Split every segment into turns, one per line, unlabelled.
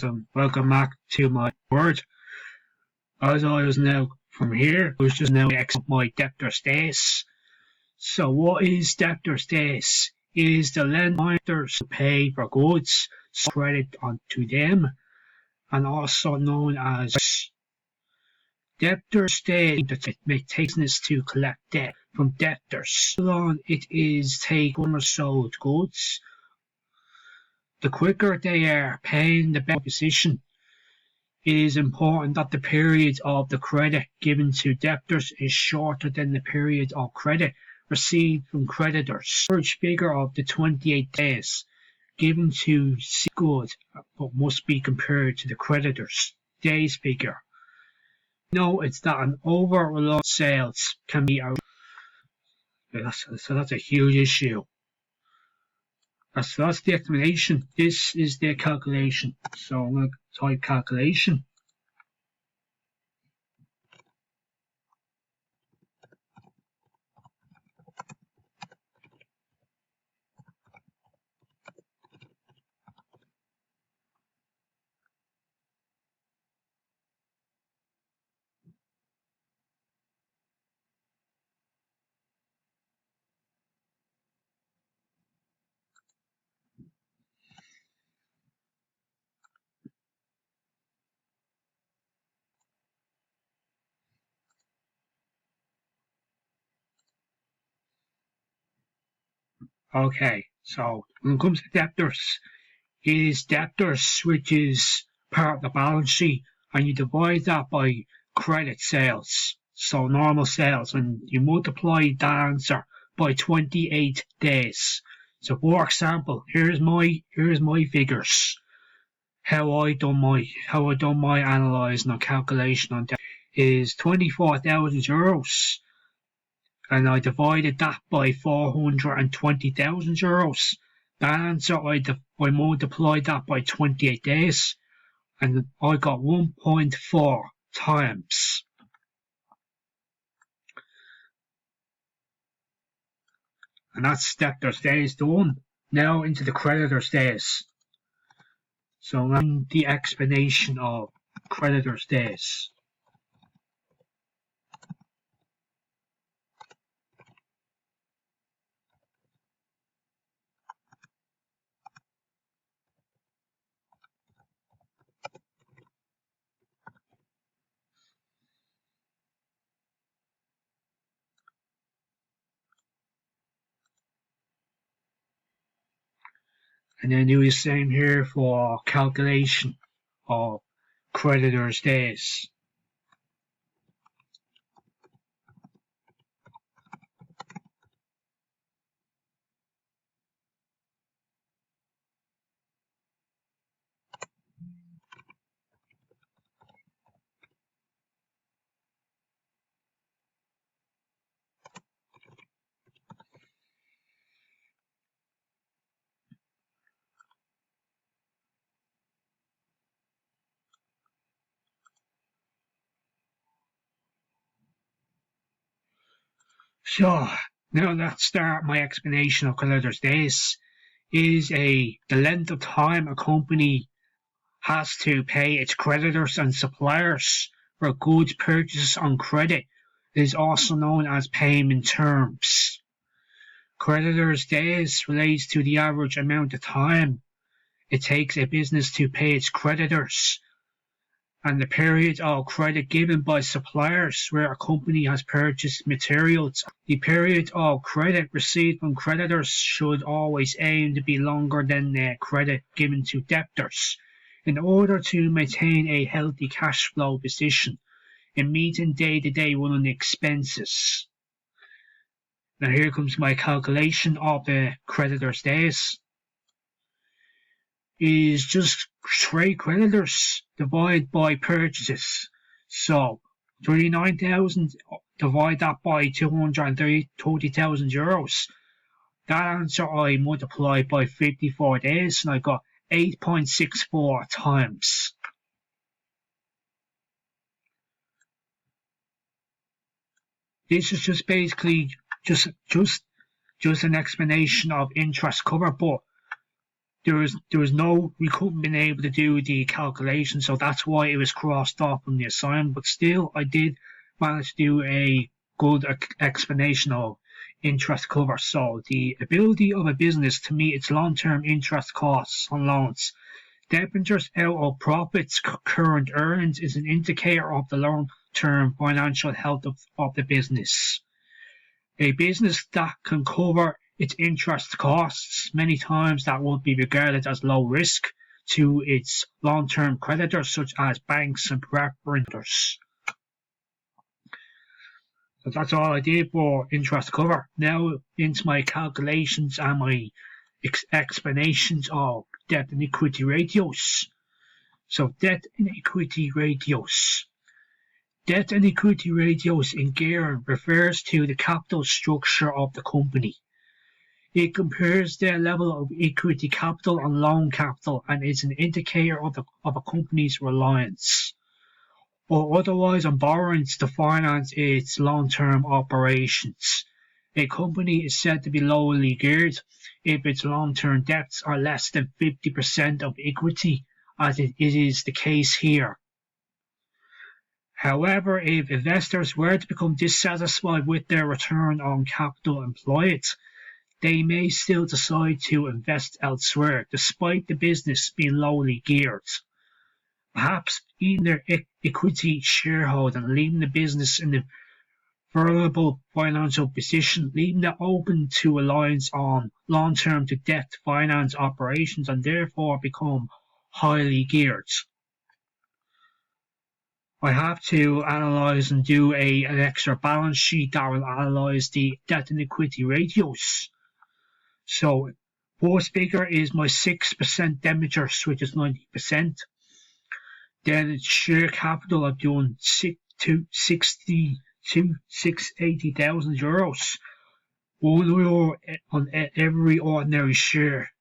Welcome back to my word. As I was now from here, I was just now exit my Debtors Days. So what is Debtors Days? It is the lenders to pay for goods, credit onto them, and also known as Debtors Days. It takes this to collect debt from debtors. So long it is take sold goods, the quicker they are paying, the better position. It is important that the period of the credit given to debtors is shorter than the period of credit received from creditors. The average figure of the 28 days given to good but must be compared to the creditor's days figure. It's that an over-reliant sales can be so that's a huge issue. So that's the explanation. This is the calculation. So I'm going to type calculation. Okay, so when it comes to debtors, it is debtors which is part of the balance sheet, and you divide that by credit sales. So normal sales, and you multiply that answer by 28 days. So for example, here's my figures. How I done my analysing or calculation on that is €24,000. And I divided that by 420,000 euros. That answer, I multiplied that by 28 days, and I got 1.4 times. And that's Debtors Days done. Now into the Creditors Days. So in the explanation of Creditors Days. And then do the same here for calculation of Creditors Days. So now let's start my explanation of Creditors Days. Is the length of time a company has to pay its creditors and suppliers for goods purchased on credit. It is also known as payment terms. Creditors Days relates to the average amount of time it takes a business to pay its creditors, and the period of credit given by suppliers where a company has purchased materials. The period of credit received from creditors should always aim to be longer than the credit given to debtors, in order to maintain a healthy cash flow position in meeting day-to-day running expenses. Now here comes my calculation of the Creditors Days. Is just trade creditors divided by purchases. So 39,000, divide that by 230,000 euros. That answer I multiplied by 54 days, and I got 8.64 times. This is just basically just an explanation of interest cover, but we couldn't been able to do the calculation, so that's why it was crossed off on the assignment. But still, I did manage to do a good explanation of interest cover. So the ability of a business to meet its long-term interest costs on loans, debentures out of profits, current earnings, is an indicator of the long-term financial health of the business. A business that can cover its interest costs, many times that would be regarded as low risk to its long-term creditors such as banks and preference. So that's all I did for interest cover. Now into my calculations and my explanations of debt and equity ratios. So debt and equity ratios. Debt and equity ratios in gearing refers to the capital structure of the company. It compares their level of equity capital and loan capital and is an indicator of a company's reliance or otherwise on borrowings to finance its long-term operations. A company is said to be lowly geared if its long-term debts are less than 50% of equity, as it is the case here. However, if investors were to become dissatisfied with their return on capital employed, they may still decide to invest elsewhere, despite the business being lowly geared. Perhaps eating their equity shareholding and leaving the business in a vulnerable financial position, leaving it open to reliance on long-term to debt finance operations and therefore become highly geared. I have to analyse and do an extra balance sheet that will analyse the debt and equity ratios. So, first figure is my 6% debentures, which is 90%. Then it's share capital, I've done €680,000. €1 on every ordinary share.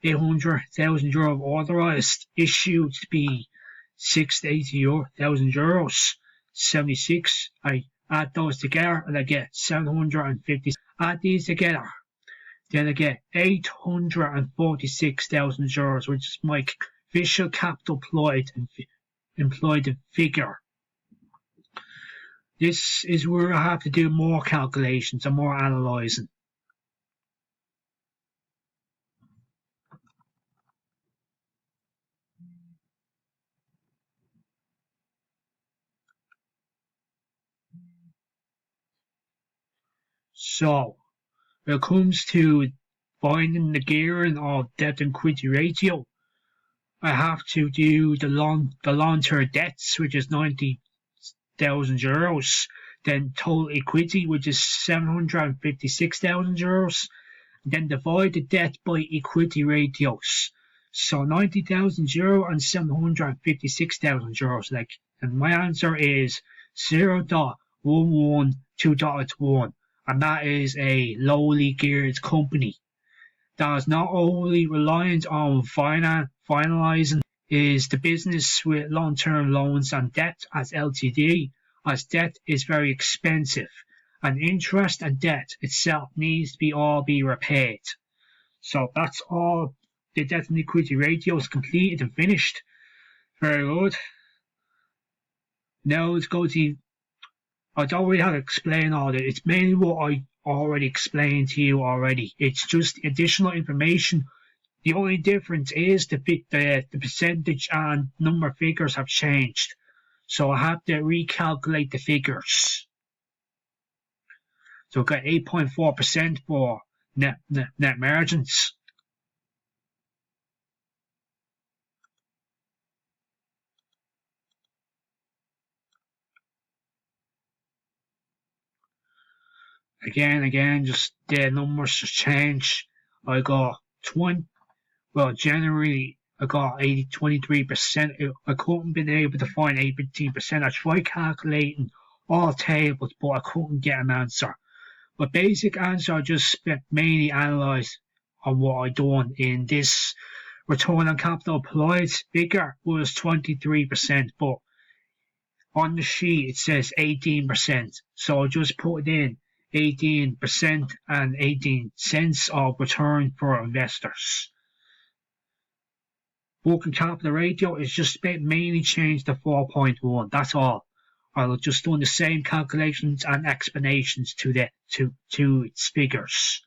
€800,000 authorised, issued to be €680,000. 76. I add those together and I get 750. Add these together, then I get €846,000, which is my official capital employed figure. This is where I have to do more calculations and more analysing. So, when it comes to finding the gearing of debt and equity ratio, I have to do the long-term debts, which is €90,000, then total equity, which is €756,000, then divide the debt by equity ratios. So €90,000 and €756,000, and my answer is 0.112.1, and that is a lowly geared company that is not overly reliant on finalising is the business with long-term loans and debt as LTD, as debt is very expensive and interest and debt itself needs to all be repaid. So that's all the debt and equity ratios completed and finished. Very good. Now let's go to, I don't really have to explain all that. It's mainly what I already explained to you already. It's just additional information. The only difference is the percentage and number of figures have changed. So I have to recalculate the figures. So I got 8.4% for net margins. Again, just the numbers just change. I got January I got 23%. I couldn't been able to find 18%. I tried calculating all tables, but I couldn't get an answer. My basic answer I just mainly analysed on what I done in this return on capital employed figure was 23%, but on the sheet it says 18%. So I just put in 18% and 18 cents of return for investors. Working capital ratio is just mainly changed to 4.1. That's all. I'll just done the same calculations and explanations to its figures.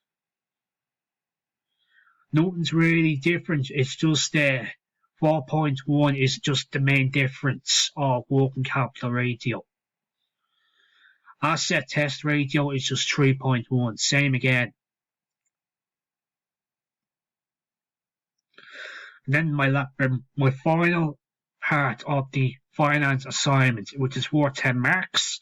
Nothing's really different. It's just 4.1 is just the main difference of working capital ratio. Asset test ratio is just 3.1. Same again. And then my final part of the finance assignment, which is worth 10 marks,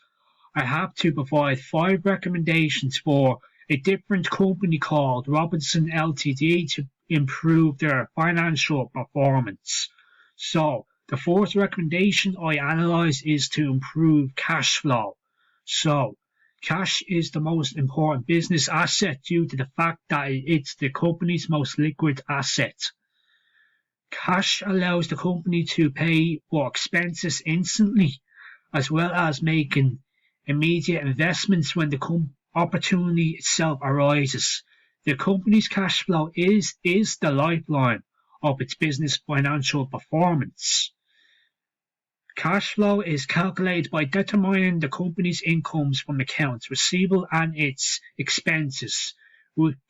I have to provide 5 recommendations for a different company called Robinson Ltd to improve their financial performance. So, the first recommendation I analyse is to improve cash flow. So, cash is the most important business asset due to the fact that it's the company's most liquid asset. Cash allows the company to pay for expenses instantly, as well as making immediate investments when the opportunity itself arises. The company's cash flow is the lifeline of its business financial performance. Cash flow is calculated by determining the company's incomes from accounts receivable and its expenses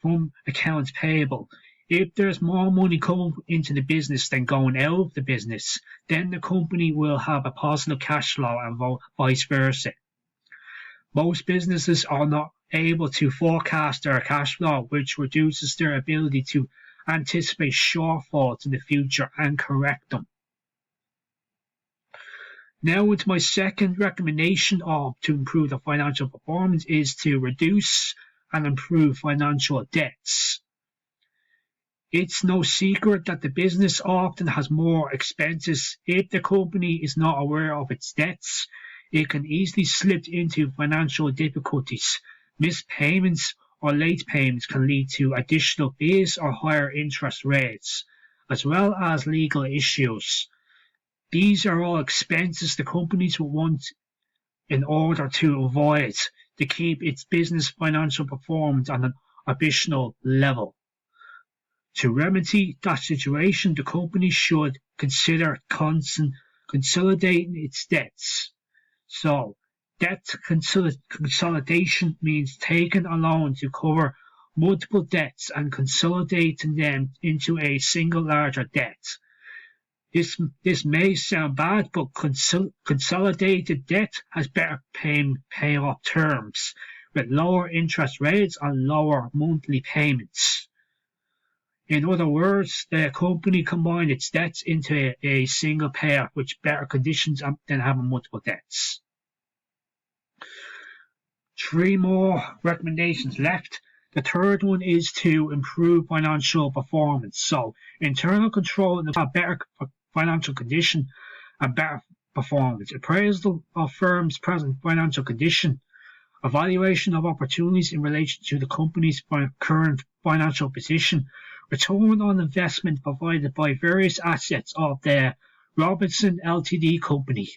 from accounts payable. If there's more money coming into the business than going out of the business, then the company will have a positive cash flow and vice versa. Most businesses are not able to forecast their cash flow, which reduces their ability to anticipate shortfalls in the future and correct them. Now into my second recommendation to improve the financial performance is to reduce and improve financial debts. It's no secret that the business often has more expenses. If the company is not aware of its debts, it can easily slip into financial difficulties. Missed payments or late payments can lead to additional fees or higher interest rates, as well as legal issues. These are all expenses the companies will want in order to avoid to keep its business financial performance on an optimal level. To remedy that situation, the company should consider consolidating its debts. So, debt consolidation means taking a loan to cover multiple debts and consolidating them into a single larger debt. This may sound bad, but consolidated debt has better payoff terms, with lower interest rates and lower monthly payments. In other words, the company combined its debts into a single payout with better conditions than having multiple debts. 3 more recommendations left. The third one is to improve financial performance. So, internal control and a better financial condition and better performance. Appraisal of firm's present financial condition. Evaluation of opportunities in relation to the company's current financial position. Return on investment provided by various assets of the Robinson Ltd company.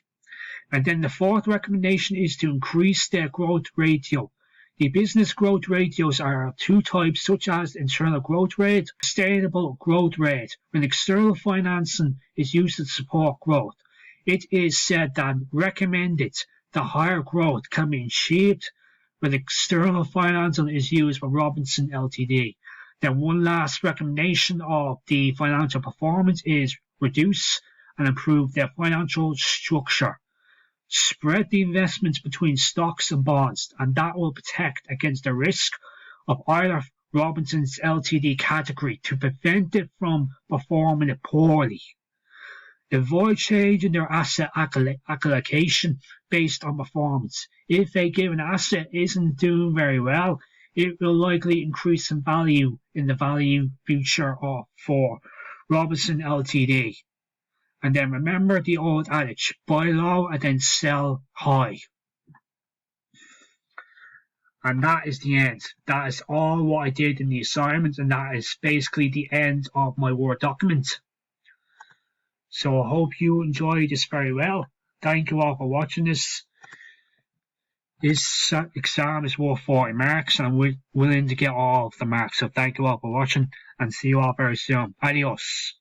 And then the fourth recommendation is to increase their growth ratio. The business growth ratios are 2 types, such as internal growth rate, sustainable growth rate. When external financing is used to support growth, it is said that recommended the higher growth can be achieved when external financing is used for Robinson Ltd. Then one last recommendation of the financial performance is reduce and improve their financial structure. Spread the investments between stocks and bonds, and that will protect against the risk of either Robinson's Ltd category to prevent it from performing poorly. Avoid changing their asset allocation based on performance. If a given asset isn't doing very well, it will likely increase in value in the value future for Robinson Ltd. And then remember the old adage, buy low and then sell high. And that is the end. That is all what I did in the assignment, and that is basically the end of my Word document. So I hope you enjoyed this very well. Thank you all for watching this. This exam is worth 40 marks, and I'm willing to get all of the marks. So thank you all for watching, and see you all very soon. Adios.